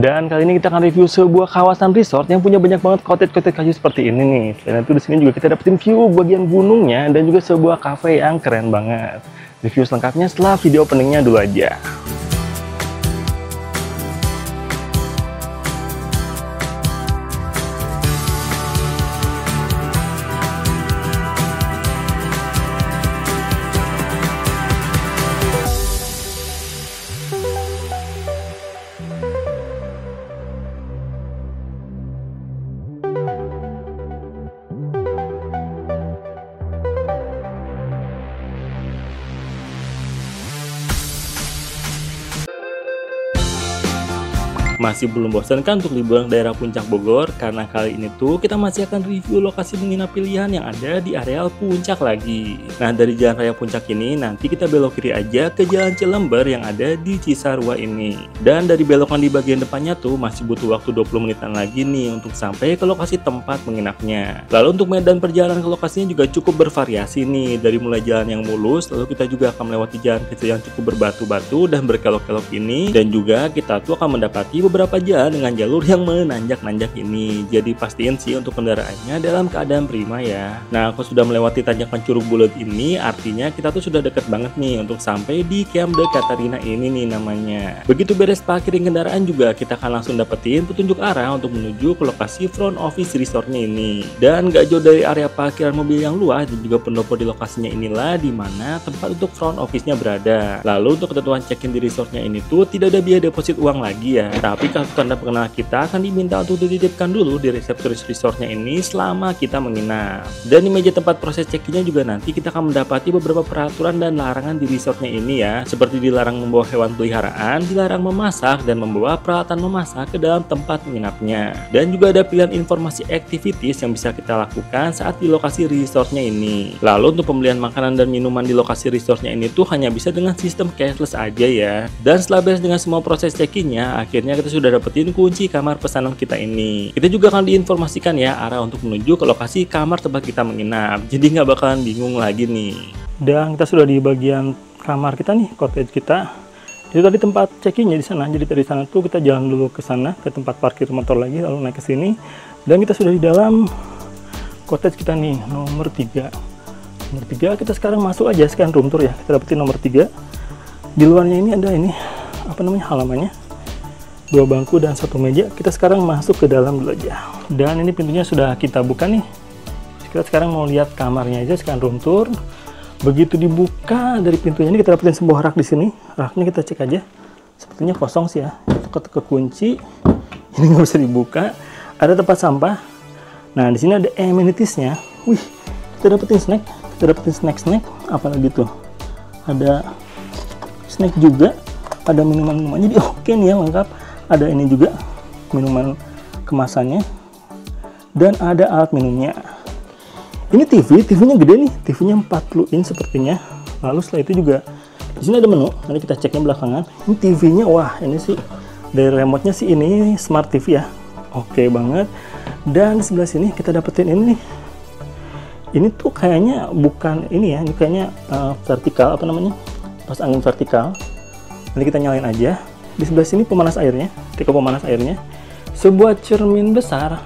Dan kali ini kita akan review sebuah kawasan resort yang punya banyak banget cottage-cottage kayu seperti ini nih. Selain itu di sini juga kita dapetin view bagian gunungnya dan juga sebuah cafe yang keren banget. Review selengkapnya setelah video openingnya dulu aja. Masih belum bosan kan untuk liburan ke daerah Puncak Bogor? Karena kali ini tuh kita masih akan review lokasi menginap pilihan yang ada di areal Puncak lagi. Nah, dari Jalan Raya Puncak ini nanti kita belok kiri aja ke Jalan Cilember yang ada di Cisarua ini. Dan dari belokan di bagian depannya tuh masih butuh waktu 20 menitan lagi nih untuk sampai ke lokasi tempat menginapnya. Lalu untuk medan perjalanan ke lokasinya juga cukup bervariasi nih, dari mulai jalan yang mulus, lalu kita juga akan melewati jalan kecil yang cukup berbatu-batu dan berkelok-kelok ini, dan juga kita tuh akan mendapati beberapa jalan dengan jalur yang menanjak-nanjak ini. Jadi pastiin sih untuk kendaraannya dalam keadaan prima ya. Nah, kalau sudah melewati tanjakan Curug Bulet ini, artinya kita tuh sudah deket banget nih untuk sampai di Camp de Catarina ini nih namanya. Begitu beres parkirin kendaraan juga kita akan langsung dapetin petunjuk arah untuk menuju ke lokasi front office resortnya ini. Dan gak jauh dari area parkiran mobil yang luas dan juga pendopo di lokasinya inilah dimana tempat untuk front office-nya berada. Lalu untuk ketentuan check-in di resortnya ini tuh tidak ada biaya deposit uang lagi ya. Tapi kartu tanda pengenal kita akan diminta untuk dititipkan dulu di resepsionis resortnya ini selama kita menginap. Dan di meja tempat proses check-innya juga nanti kita akan mendapati beberapa peraturan dan larangan di resortnya ini ya, seperti dilarang membawa hewan peliharaan, dilarang memasak, dan membawa peralatan memasak ke dalam tempat menginapnya. Dan juga ada pilihan informasi activities yang bisa kita lakukan saat di lokasi resortnya ini. Lalu untuk pembelian makanan dan minuman di lokasi resortnya ini tuh hanya bisa dengan sistem cashless aja ya. Dan setelah beres dengan semua proses check-innya, akhirnya kita sudah dapetin kunci kamar pesanan kita ini. Kita juga akan diinformasikan ya arah untuk menuju ke lokasi kamar tempat kita menginap. Jadi nggak bakalan bingung lagi nih. Dan kita sudah di bagian kamar kita nih, cottage kita. Itu tadi tempat check-innya di sana. Jadi dari sana tuh kita jalan dulu ke sana ke tempat parkir motor lagi, lalu naik ke sini. Dan kita sudah di dalam cottage kita nih, nomor 3. Nomor 3 kita sekarang masuk aja scan room tour ya. Kita dapetin nomor 3. Di luarnya ini ada ini apa namanya halamannya. 2 bangku dan 1 meja. Kita sekarang masuk ke dalam dulu aja. Dan ini pintunya sudah kita buka nih. Kita sekarang mau lihat kamarnya aja, scan room tour. Begitu dibuka dari pintunya ini kita dapetin sebuah rak di sini. Raknya kita cek aja. Sepertinya kosong sih ya. Teka-teka kunci. Ini nggak bisa dibuka. Ada tempat sampah. Nah di sini ada amenitiesnya. Wih, kita dapetin snack. Kita dapetin snack. Apalagi tuh? Ada snack juga. Ada minuman-minumannya. Jadi oke nih ya, lengkap. Ada ini juga minuman kemasannya dan ada alat minumnya. Ini TV-nya gede nih, TV-nya 40 inch sepertinya. Lalu setelah itu juga di sini ada menu, nanti kita ceknya belakangan. Ini TV-nya, wah ini sih dari remote-nya sih ini smart TV ya, oke banget. Dan di sebelah sini kita dapetin ini nih. Ini tuh kayaknya bukan ini ya, ini kayaknya vertikal apa namanya, pas angin vertikal. Nanti kita nyalain aja. Di sebelah sini pemanas airnya, teko pemanas airnya, sebuah cermin besar,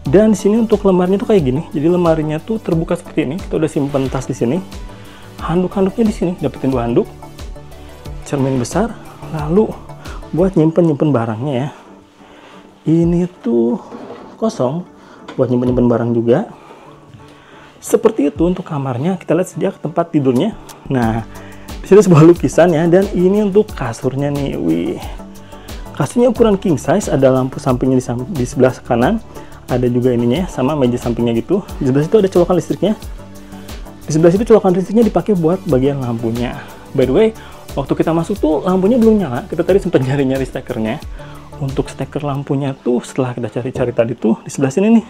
dan di sini untuk lemarinya tuh kayak gini. Jadi lemarinya tuh terbuka seperti ini. Kita udah simpen tas di sini, handuk-handuknya di sini, dapetin 2 handuk, cermin besar, lalu buat nyimpen barangnya ya. Ini tuh kosong, buat nyimpen barang juga. Seperti itu untuk kamarnya. Kita lihat sejak tempat tidurnya. Nah. Di sini sebuah lukisan ya, dan ini untuk kasurnya nih. Wih, kasurnya ukuran king size, ada lampu sampingnya di sebelah kanan, ada juga ininya sama meja sampingnya gitu. Di sebelah situ ada colokan listriknya. Di sebelah situ colokan listriknya dipakai buat bagian lampunya. By the way, waktu kita masuk tuh lampunya belum nyala. Kita tadi sempat nyari-nyari stekernya. Untuk steker lampunya tuh setelah kita cari-cari tadi tuh di sebelah sini nih.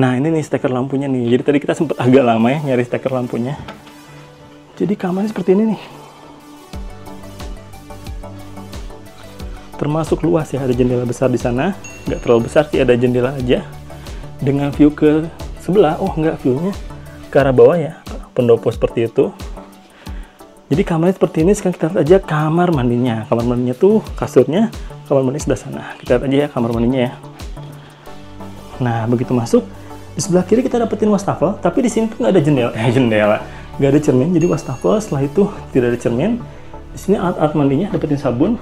Nah ini nih steker lampunya nih. Jadi tadi kita sempat agak lama ya nyari steker lampunya. Jadi kamarnya seperti ini nih. Termasuk luas ya, ada jendela besar di sana. Nggak terlalu besar sih, ada jendela aja. Dengan view ke sebelah, oh nggak, view-nya ke arah bawah ya. Pendopo seperti itu. Jadi kamarnya seperti ini. Sekarang kita lihat aja kamar mandinya. Kamar mandinya tuh kasurnya, kamar mandi sebelah sana. Kita lihat aja ya kamar mandinya ya. Nah, begitu masuk, di sebelah kiri kita dapetin wastafel, tapi di sini tuh nggak ada jendela, nggak ada cermin. Jadi wastafel, setelah itu tidak ada cermin. Di sini alat-alat mandinya, dapetin sabun,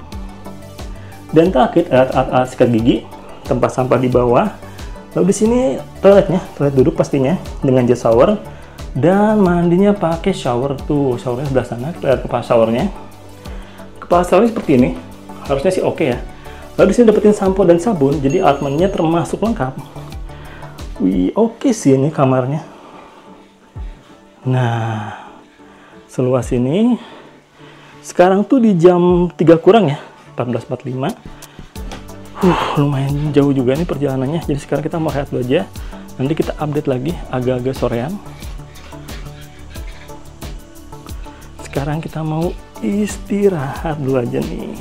dan terakhir alat-alat sikat gigi, tempat sampah di bawah. Lalu di sini toiletnya, toilet duduk pastinya dengan jet shower, dan mandinya pakai shower tuh, showernya sebelah sana. Kita lihat kepala showernya. Kepala showernya seperti ini, harusnya sih oke ya. Lalu di sini dapetin sampo dan sabun, jadi alat mandinya termasuk lengkap. Wih, oke sih ini kamarnya. Nah, seluas ini. Sekarang tuh di jam 3 kurang ya, 14.45. Lumayan jauh juga nih perjalanannya. Jadi sekarang kita mau rehat dulu aja. Nanti kita update lagi agak-agak sorean. Sekarang kita mau istirahat dulu aja nih.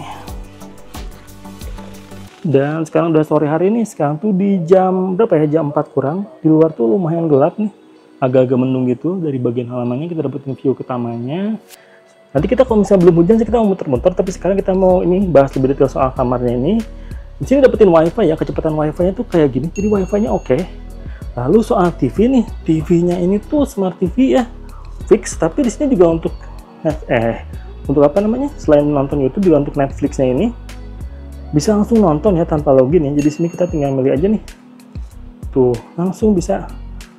Dan sekarang udah sore hari nih. Sekarang tuh di jam berapa ya? Jam 4 kurang. Di luar tuh lumayan gelap nih. Agak-agak mendung gitu. Dari bagian halamannya kita dapetin view ke tamannya. Nanti kita kalau misalnya belum hujan sih kita mau muter-muter. Tapi sekarang kita mau ini bahas lebih detail soal kamarnya ini. Di sini dapetin wifi ya. Kecepatan wifi-nya tuh kayak gini. Jadi wifi-nya oke. Lalu soal TV nih. TV-nya ini tuh smart TV ya. Fix. Tapi di sini juga untuk untuk apa namanya? Selain nonton YouTube juga untuk Netflix-nya ini bisa langsung nonton ya tanpa login ya. Jadi sini kita tinggal milih aja nih. Tuh, langsung bisa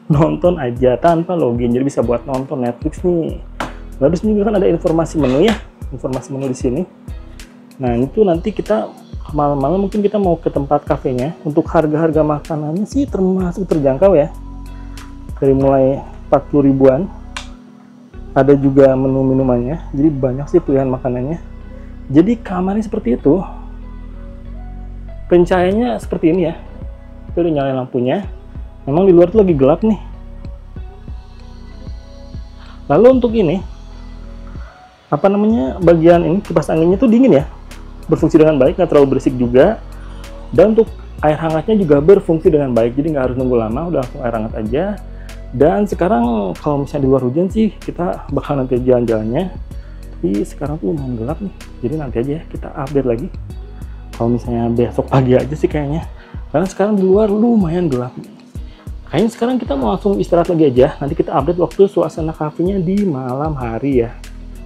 nonton aja tanpa login. Jadi bisa buat nonton Netflix nih. Lalu sini juga kan ada informasi menu ya. Informasi menu di sini. Nah, itu nanti kita malam-malam mungkin kita mau ke tempat kafenya. Untuk harga-harga makanannya sih termasuk terjangkau ya. Dari mulai 40 ribuan. Ada juga menu minumannya. Jadi banyak sih pilihan makanannya. Jadi kamarnya seperti itu. Pencahayaannya seperti ini ya. Kita udah nyalain lampunya. Memang di luar tuh lagi gelap nih. Lalu untuk ini, apa namanya, bagian ini kipas anginnya tuh dingin ya. Berfungsi dengan baik, nggak terlalu berisik juga. Dan untuk air hangatnya juga berfungsi dengan baik. Jadi nggak harus nunggu lama, udah langsung air hangat aja. Dan sekarang kalau misalnya di luar hujan sih, kita bakal nanti jalan-jalannya. Tapi sekarang tuh lumayan gelap nih. Jadi nanti aja ya, kita update lagi. Kalau misalnya besok pagi aja sih kayaknya. Karena sekarang di luar lumayan gelap. Kayaknya sekarang kita mau langsung istirahat lagi aja. Nanti kita update waktu suasana kafenya di malam hari ya.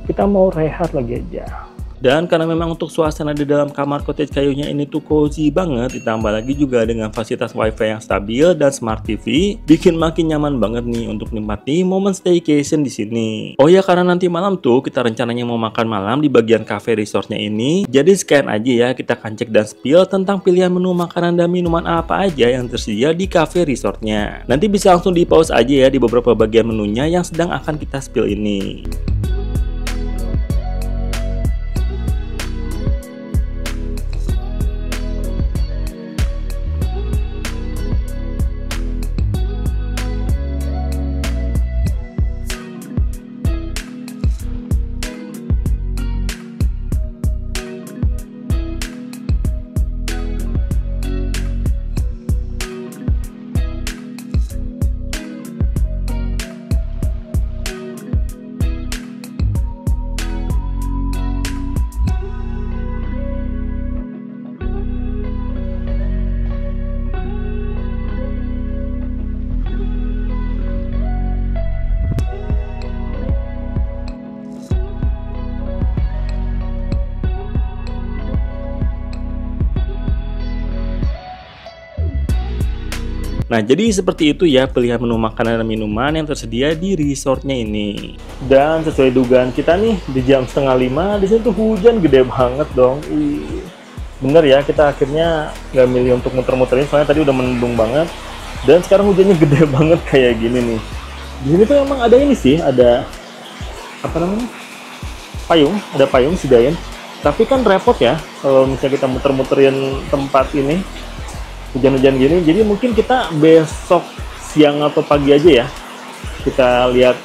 Kita mau rehat lagi aja. Dan karena memang untuk suasana di dalam kamar cottage kayunya ini tuh cozy banget, ditambah lagi juga dengan fasilitas wifi yang stabil dan smart TV, bikin makin nyaman banget nih untuk nikmati momen staycation di sini. Oh ya, karena nanti malam tuh kita rencananya mau makan malam di bagian cafe resortnya ini, jadi scan aja ya, kita akan cek dan spill tentang pilihan menu makanan dan minuman apa aja yang tersedia di cafe resortnya. Nanti bisa langsung di pause aja ya di beberapa bagian menunya yang sedang akan kita spill ini. Nah, jadi seperti itu ya pilihan menu makanan dan minuman yang tersedia di resortnya ini. Dan sesuai dugaan kita nih, di jam 4:30 di sini tuh hujan gede banget dong. Bener ya, kita akhirnya nggak milih untuk muter-muterin soalnya tadi udah mendung banget. Dan sekarang hujannya gede banget kayak gini nih. Di sini tuh emang ada ini sih, ada apa namanya? Payung, ada payung sediain. Tapi kan repot ya kalau misalnya kita muter-muterin tempat ini. Hujan-hujan gini, jadi mungkin kita besok siang atau pagi aja ya kita lihat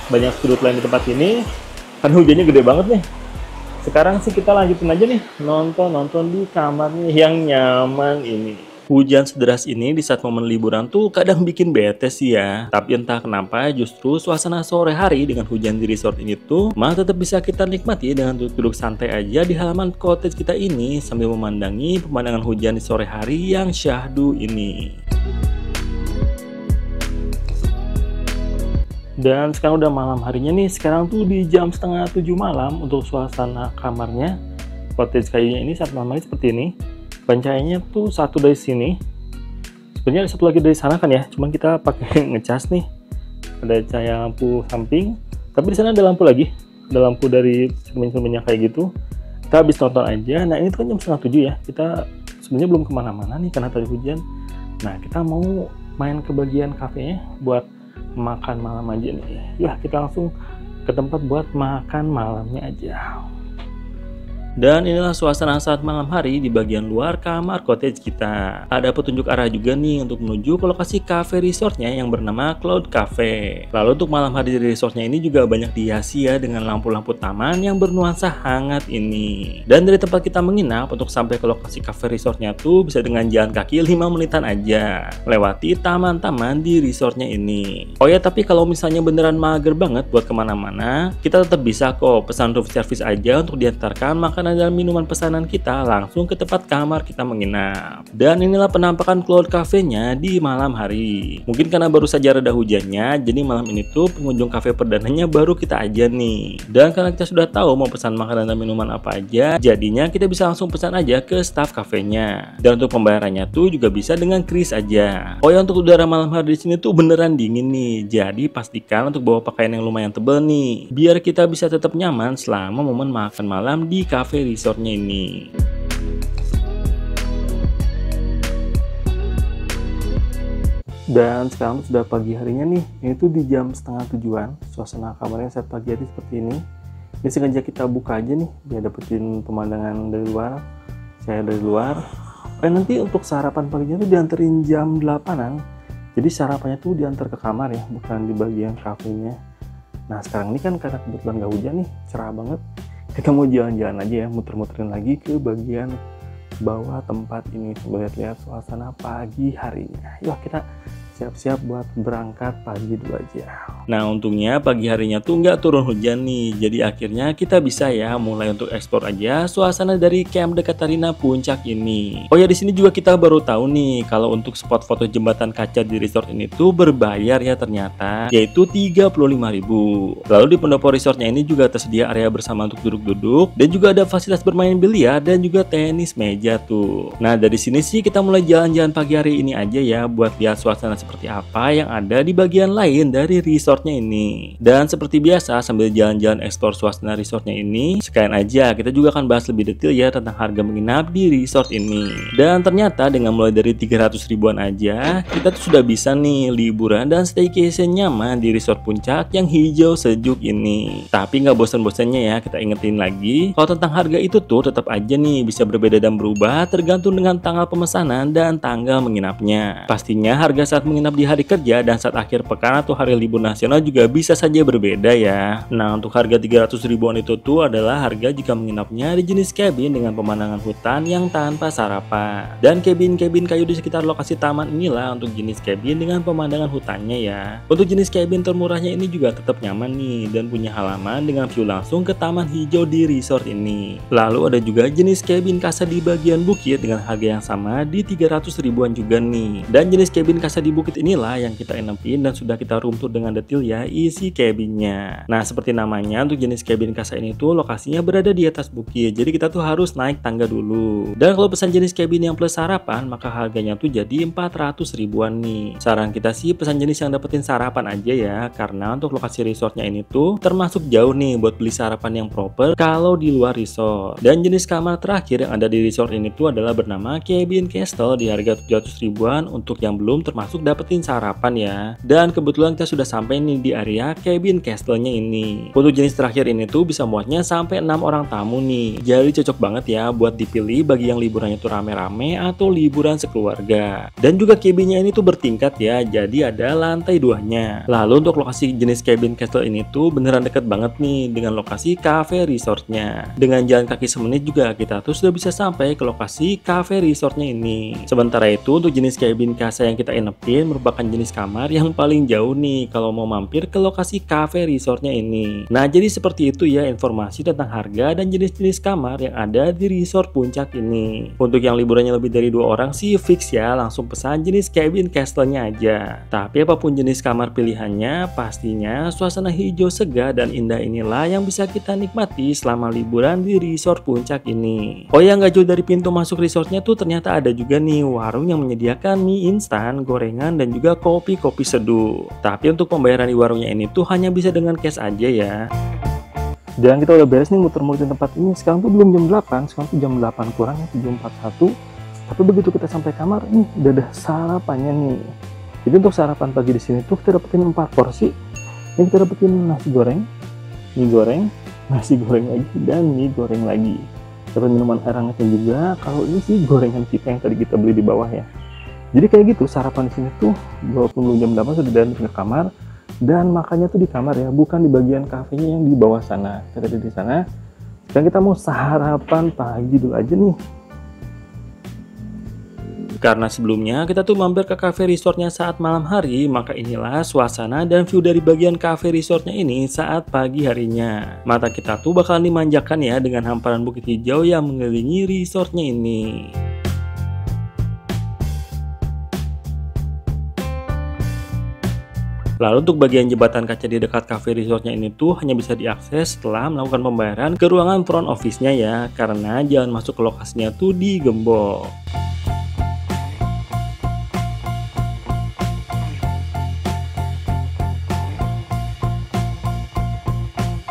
banyak sudut lain di tempat ini, kan hujannya gede banget nih. Sekarang sih kita lanjutin aja nih nonton di kamarnya yang nyaman ini. Hujan sederas ini di saat momen liburan tuh kadang bikin bete sih ya. Tapi entah kenapa justru suasana sore hari dengan hujan di resort ini tuh malah tetap bisa kita nikmati dengan duduk-duduk santai aja di halaman cottage kita ini sambil memandangi pemandangan hujan di sore hari yang syahdu ini. Dan sekarang udah malam harinya nih, sekarang tuh di jam setengah 7 malam. Untuk suasana kamarnya cottage kayunya ini saat malam hari seperti ini. Pencahayanya tuh satu dari sini, sebenarnya ada satu lagi dari sana kan ya, cuman kita pakai ngecas nih. Ada cahaya lampu samping, tapi di sana ada lampu lagi, ada lampu dari cermin-cerminnya kayak gitu. Kita habis nonton aja. Nah ini tuh kan jam setengah 7 ya, kita sebenarnya belum kemana-mana nih karena tadi hujan. Nah kita mau main ke bagian kafenya buat makan malam aja nih. Ya kita langsung ke tempat buat makan malamnya aja. Dan inilah suasana saat malam hari di bagian luar kamar cottage kita. Ada petunjuk arah juga nih untuk menuju ke lokasi cafe resortnya yang bernama Cloud Cafe. Lalu untuk malam hari di resortnya ini juga banyak dihiasi ya dengan lampu-lampu taman yang bernuansa hangat ini. Dan dari tempat kita menginap untuk sampai ke lokasi cafe resortnya tuh bisa dengan jalan kaki 5 menitan aja, lewati taman-taman di resortnya ini. Oh ya, tapi kalau misalnya beneran mager banget buat kemana-mana, kita tetap bisa kok pesan room service aja untuk diantarkan makanan dan minuman pesanan kita langsung ke tempat kamar kita menginap. Dan inilah penampakan Cloud Cafe-nya di malam hari. Mungkin karena baru saja reda hujannya, jadi malam ini tuh pengunjung cafe perdananya baru kita aja nih. Dan karena kita sudah tahu mau pesan makanan dan minuman apa aja, jadinya kita bisa langsung pesan aja ke staff kafenya. Dan untuk pembayarannya tuh juga bisa dengan kris aja. Oh ya, untuk udara malam hari di sini tuh beneran dingin nih. Jadi pastikan untuk bawa pakaian yang lumayan tebal nih, biar kita bisa tetap nyaman selama momen makan malam di cafe resortnya ini. Dan sekarang sudah pagi harinya nih, itu di jam setengah 7-an. Suasana kamarnya saat pagi hari seperti ini. Ini sengaja kita buka aja nih biar dapetin pemandangan dari luar. Saya dari luar. Nanti untuk sarapan paginya tuh dianterin jam 8-an. Jadi sarapannya tuh diantar ke kamar ya, bukan di bagian kafenya. Nah sekarang ini kan karena kebetulan gak hujan nih, cerah banget. Kita mau jalan-jalan aja ya, muter-muterin lagi ke bagian bawah tempat ini. Coba lihat-lihat suasana pagi harinya. Yuk kita siap-siap buat berangkat pagi dulu aja. Nah untungnya pagi harinya tuh nggak turun hujan nih, jadi akhirnya kita bisa ya mulai untuk eksplor aja suasana dari Camp de Catarina Puncak ini. Oh ya, di sini juga kita baru tahu nih kalau untuk spot foto jembatan kaca di resort ini tuh berbayar ya ternyata, yaitu 35.000. Lalu di pendopo resortnya ini juga tersedia area bersama untuk duduk-duduk dan juga ada fasilitas bermain biliar dan juga tenis meja tuh. Nah dari sini sih kita mulai jalan-jalan pagi hari ini aja ya buat lihat suasana seperti apa yang ada di bagian lain dari resortnya ini. Dan seperti biasa sambil jalan-jalan eksplor suasana resortnya ini, sekalian aja kita juga akan bahas lebih detail ya tentang harga menginap di resort ini. Dan ternyata dengan mulai dari 300 ribuan aja, kita tuh sudah bisa nih liburan dan staycation nyaman di resort puncak yang hijau sejuk ini. Tapi nggak bosan-bosannya ya kita ingetin lagi, kalau tentang harga itu tuh tetap aja nih bisa berbeda dan berubah tergantung dengan tanggal pemesanan dan tanggal menginapnya. Pastinya harga saat menginap di hari kerja dan saat akhir pekan atau hari libur nasional juga bisa saja berbeda ya. Nah untuk harga 300 ribuan itu tuh adalah harga jika menginapnya di jenis cabin dengan pemandangan hutan yang tanpa sarapan. Dan cabin-cabin kayu di sekitar lokasi taman inilah untuk jenis cabin dengan pemandangan hutannya ya. Untuk jenis cabin termurahnya ini juga tetap nyaman nih dan punya halaman dengan view langsung ke taman hijau di resort ini. Lalu ada juga jenis cabin casa di bagian bukit dengan harga yang sama di 300 ribuan juga nih. Dan jenis cabin casa di bukit inilah yang kita inepin dan sudah kita room tour dengan detail ya isi cabinnya. Nah seperti namanya, untuk jenis cabin casa ini tuh lokasinya berada di atas bukit, jadi kita tuh harus naik tangga dulu. Dan kalau pesan jenis cabin yang plus sarapan maka harganya tuh jadi 400 ribuan nih. Saran kita sih pesan jenis yang dapetin sarapan aja ya, karena untuk lokasi resortnya ini tuh termasuk jauh nih buat beli sarapan yang proper kalau di luar resort. Dan jenis kamar terakhir yang ada di resort ini tuh adalah bernama Cabin Castle di harga 700 ribuan untuk yang belum termasuk dapat dapetin sarapan ya. Dan kebetulan kita sudah sampai nih di area cabin castle-nya ini. Untuk jenis terakhir ini tuh bisa muatnya sampai 6 orang tamu nih. Jadi cocok banget ya buat dipilih bagi yang liburannya tuh rame-rame atau liburan sekeluarga. Dan juga cabinnya ini tuh bertingkat ya, jadi ada lantai 2-nya. Lalu untuk lokasi jenis cabin castle ini tuh beneran deket banget nih dengan lokasi cafe resortnya. Dengan jalan kaki semenit juga kita tuh sudah bisa sampai ke lokasi cafe resortnya ini. Sementara itu untuk jenis cabin casa yang kita inepin merupakan jenis kamar yang paling jauh nih kalau mau mampir ke lokasi cafe resortnya ini. Nah jadi seperti itu ya informasi tentang harga dan jenis-jenis kamar yang ada di resort Puncak ini. Untuk yang liburannya lebih dari 2 orang sih fix ya, langsung pesan jenis cabin castle-nya aja. Tapi apapun jenis kamar pilihannya, pastinya suasana hijau segar dan indah inilah yang bisa kita nikmati selama liburan di resort Puncak ini. Oh ya, nggak jauh dari pintu masuk resortnya tuh ternyata ada juga nih warung yang menyediakan mie instan, gorengan, dan juga kopi-kopi seduh. Tapi untuk pembayaran di warungnya ini tuh hanya bisa dengan cash aja ya. Dan kita udah beres nih muter-muterin tempat ini. Sekarang tuh belum jam 8, sekarang tuh jam 8 kurang ya, 7.41. Tapi begitu kita sampai kamar, nih udah ada sarapannya nih. Jadi untuk sarapan pagi di sini tuh kita dapetin 4 porsi. Ini kita dapetin nasi goreng, mie goreng, nasi goreng lagi, dan mie goreng lagi. Dapat minuman air hangatnya juga. Kalau ini sih gorengan kita yang tadi kita beli di bawah ya. Jadi kayak gitu sarapan di sini tuh, walaupun belum jam 8 sudah datang ke kamar. Dan makannya tuh di kamar ya, bukan di bagian kafenya yang di bawah sana. Kita ada di sana. Sekarang kita mau sarapan pagi dulu aja nih. Karena sebelumnya kita tuh mampir ke cafe resortnya saat malam hari, maka inilah suasana dan view dari bagian cafe resortnya ini saat pagi harinya. Mata kita tuh bakal dimanjakan ya dengan hamparan bukit hijau yang mengelilingi resortnya ini. Lalu untuk bagian jembatan kaca di dekat cafe resortnya ini tuh hanya bisa diakses setelah melakukan pembayaran ke ruangan front office-nya ya, karena jalan masuk ke lokasinya tuh digembok.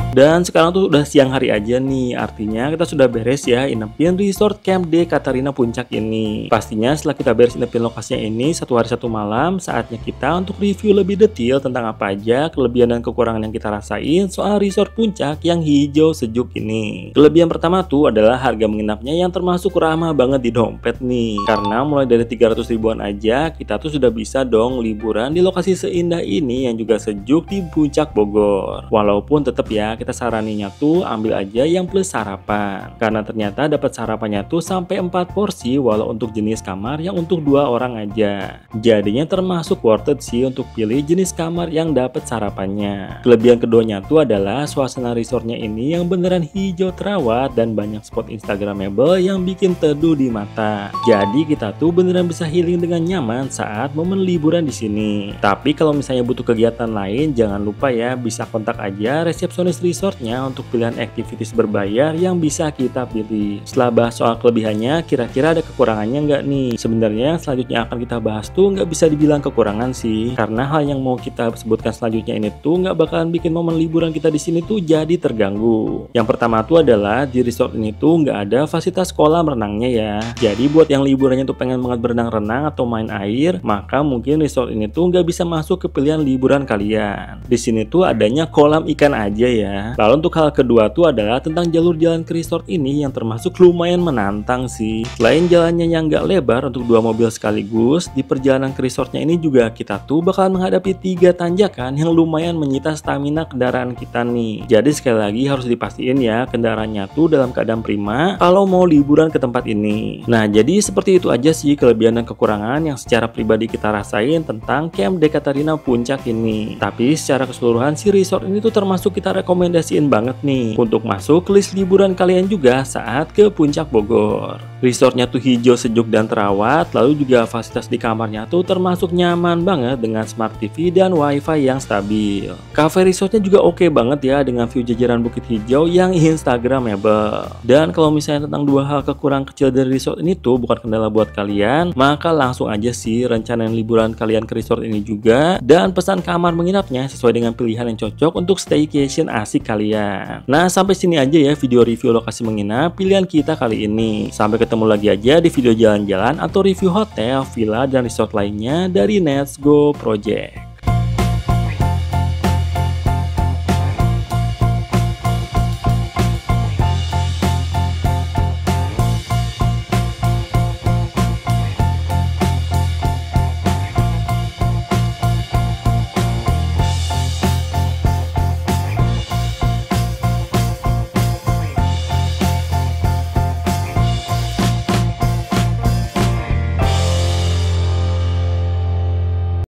Dan sekarang tuh udah siang hari aja nih, artinya kita sudah beres ya inepin resort Camp D Katarina Puncak ini. Pastinya setelah kita beres inepin lokasinya ini 1 hari 1 malam, saatnya kita untuk review lebih detail tentang apa aja kelebihan dan kekurangan yang kita rasain soal resort Puncak yang hijau sejuk ini. Kelebihan pertama tuh adalah harga menginapnya yang termasuk ramah banget di dompet nih. Karena mulai dari 300 ribuan aja kita tuh sudah bisa dong liburan di lokasi seindah ini yang juga sejuk di Puncak Bogor. Walaupun tetap ya kita saraninya tuh ambil aja yang plus sarapan, karena ternyata dapat sarapannya tuh sampai 4 porsi walau untuk jenis kamar yang untuk 2 orang aja. Jadinya termasuk worth it sih untuk pilih jenis kamar yang dapat sarapannya. Kelebihan keduanya tuh adalah suasana resortnya ini yang beneran hijau terawat dan banyak spot instagramable yang bikin teduh di mata. Jadi kita tuh beneran bisa healing dengan nyaman saat momen liburan di sini. Tapi kalau misalnya butuh kegiatan lain, jangan lupa ya bisa kontak aja resepsionis resortnya untuk pilihan activities berbayar yang bisa kita pilih. Setelah bahas soal kelebihannya, kira-kira ada kekurangannya nggak nih? Sebenarnya yang selanjutnya akan kita bahas tuh nggak bisa dibilang kekurangan sih, karena hal yang mau kita sebutkan selanjutnya ini tuh nggak bakalan bikin momen liburan kita di sini tuh jadi terganggu. Yang pertama tuh adalah di resort ini tuh nggak ada fasilitas kolam renangnya ya. Jadi buat yang liburannya tuh pengen banget berenang-renang atau main air, maka mungkin resort ini tuh nggak bisa masuk ke pilihan liburan kalian. Di sini tuh adanya kolam ikan aja ya. Lalu untuk hal kedua tuh adalah tentang jalur jalan ke resort ini yang termasuk lumayan menantang sih. Selain jalannya yang nggak lebar untuk 2 mobil sekaligus, di perjalanan ke resortnya ini juga kita tuh bakal menghadapi 3 tanjakan yang lumayan menyita stamina kendaraan kita nih. Jadi sekali lagi harus dipastiin ya kendaraannya tuh dalam keadaan prima kalau mau liburan ke tempat ini. Nah jadi seperti itu aja sih kelebihan dan kekurangan yang secara pribadi kita rasain tentang Camp D Katarina Puncak ini. Tapi secara keseluruhan si resort ini tuh termasuk kita rekomendasiin banget nih untuk masuk ke list liburan kalian juga saat ke Puncak Bogor. Resortnya tuh hijau sejuk dan terawat, lalu juga fasilitas di kamarnya tuh termasuk nyaman banget dengan smart TV dan wifi yang stabil. Cafe resortnya juga oke banget ya dengan view jajaran bukit hijau yang instagramable. Dan kalau misalnya tentang 2 hal kekurangan kecil dari resort ini tuh bukan kendala buat kalian, maka langsung aja sih rencanain liburan kalian ke resort ini juga dan pesan kamar menginapnya sesuai dengan pilihan yang cocok untuk staycation asik asik kalian. Nah, sampai sini aja ya video review lokasi menginap pilihan kita kali ini. Sampai ketemu lagi aja di video jalan-jalan atau review hotel, villa, dan resort lainnya dari Let's Go Project.